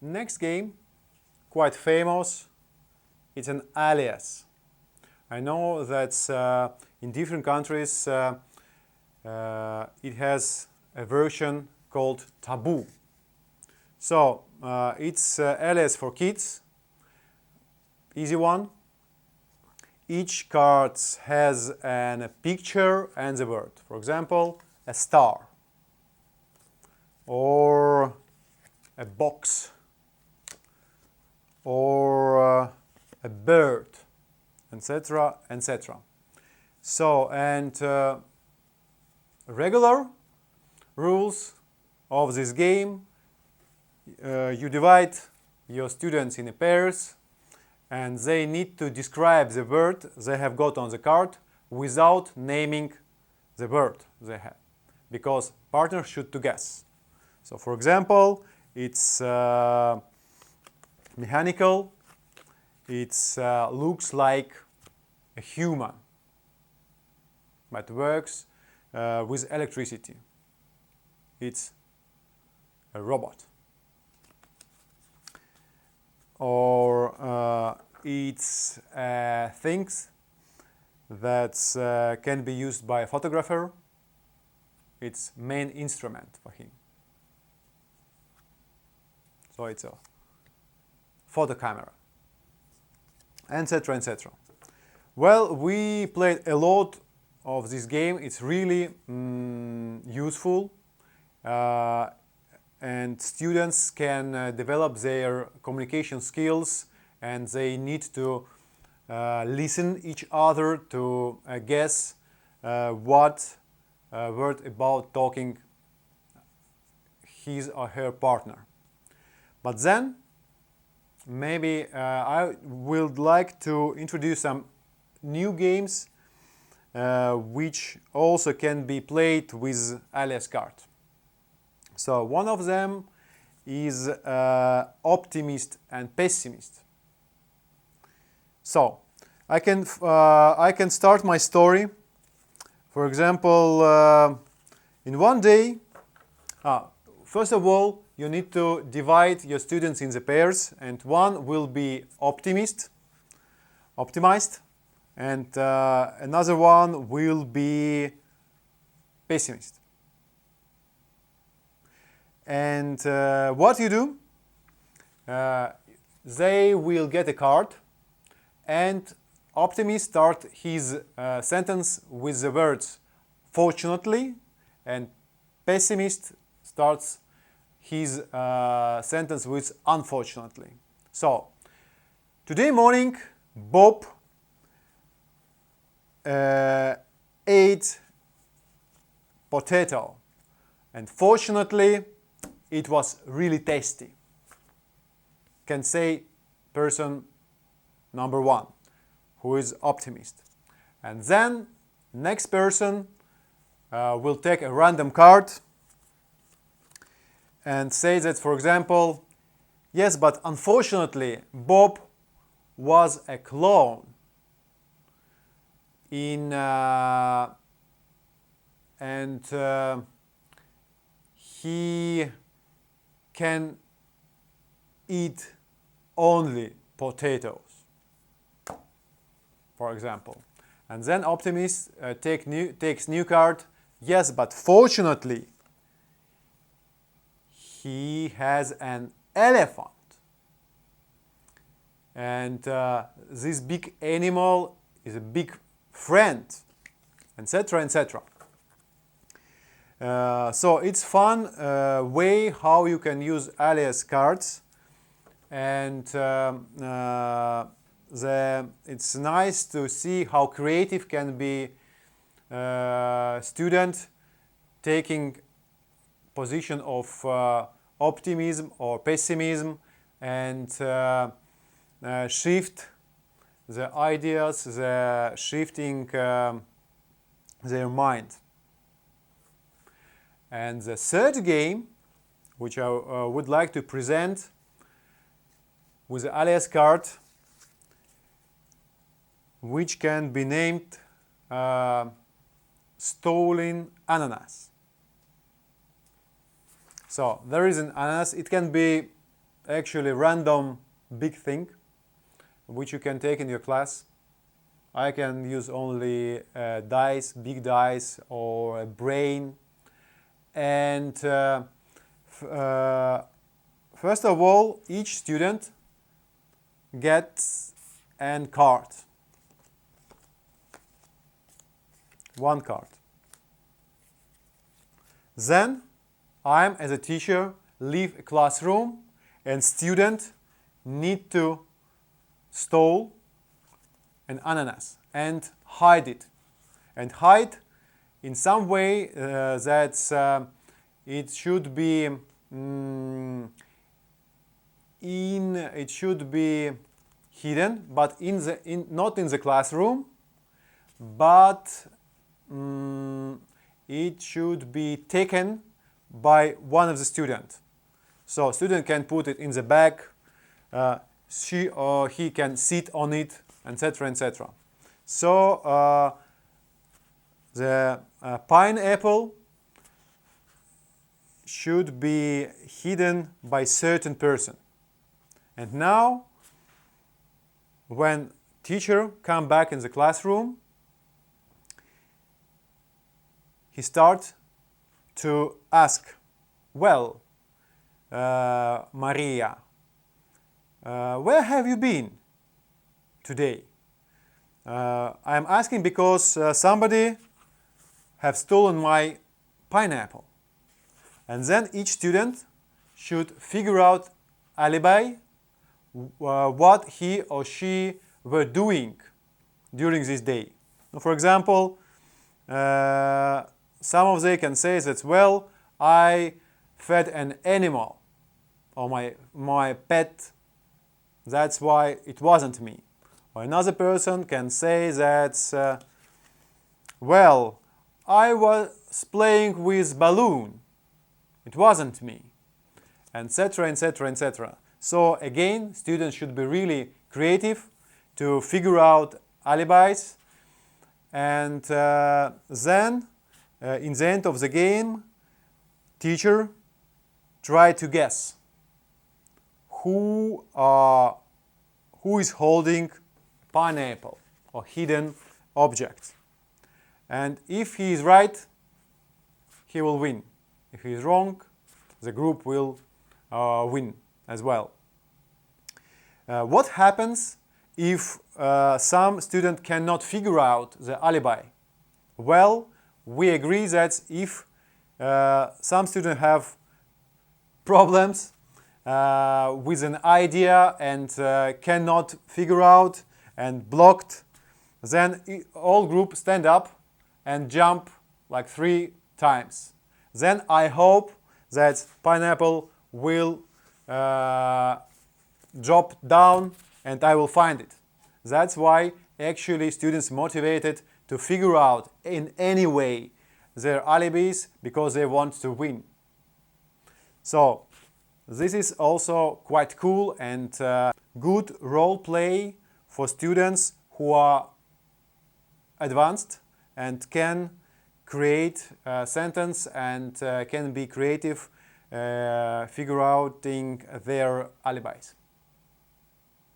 Next game, quite famous, it's an Alias. I know that in different countries it has a version called Taboo. So it's Alias for kids, easy one. Each card has a picture and the word. For example, a star or a box or a bird, etc., etc. So, and regular rules of this game, you divide your students in pairs and they need to describe the word they have got on the card without naming the word they have, because partners should to guess. So for example, it's mechanical, it looks like a human, but works with electricity. It's a robot. Or it's things that can be used by a photographer. It's main instrument for him. So it's a photo camera, etc., etc. Well, we played a lot of this game. It's really useful, and students can develop their communication skills, and they need to listen each other to guess what word about talking his or her partner. But then maybe I would like to introduce some new games which also can be played with Alias card. So one of them is Optimist and Pessimist. So I can start my story. For example, in one day, first of all, you need to divide your students in the pairs, and one will be optimized, and another one will be pessimist. And what you do, they will get a card, and optimist start his sentence with the words fortunately, and pessimist starts his sentence with unfortunately. So today morning Bob ate potato, and fortunately it was really tasty. Can say person number one, who is optimist. And then next person will take a random card and say that, for example, yes, but unfortunately Bob was a clone and he can eat only potatoes, for example. And then optimist takes new card. Yes, but fortunately he has an elephant, and this big animal is a big friend, etc., etc. So it's fun way how you can use Alias cards, and it's nice to see how creative can be student taking position of optimism or pessimism and shift the ideas, the shifting their mind. And the third game, which I would like to present with the Alias card, which can be named stolen ananas. So there is an ananas. It can be actually random big thing which you can take in your class. I can use only dice, big dice, or a brain. And first of all, each student gets a card. One card. Then I, as a teacher, leave a classroom and student need to steal an ananas and hide it. And hide in some way that it should be it should be hidden, but not in the classroom, but it should be taken by one of the students. So student can put it in the bag, she or he can sit on it, etc., etc. So the pineapple should be hidden by certain person. And now, when teacher come back in the classroom, he starts to ask, well, Maria, where have you been today? I'm asking because somebody have stolen my pineapple. And then each student should figure out alibi, what he or she were doing during this day. For example, some of them can say that, well, I fed an animal or my pet, that's why it wasn't me. Or another person can say that, well, I was playing with balloon, it wasn't me, etc., etc., etc. So again, students should be really creative to figure out alibis, and then in the end of the game, teacher try to guess who is holding pineapple or hidden object. And if he is right, he will win. If he is wrong, the group will win as well. What happens if some student cannot figure out the alibi? Well, we agree that if some students have problems with an idea and cannot figure out and blocked, then all group stand up and jump like 3 times. Then I hope that pineapple will drop down and I will find it. That's why actually students motivated to figure out in any way their alibis because they want to win. So this is also quite cool and good role play for students who are advanced and can create a sentence and can be creative figure out their alibis.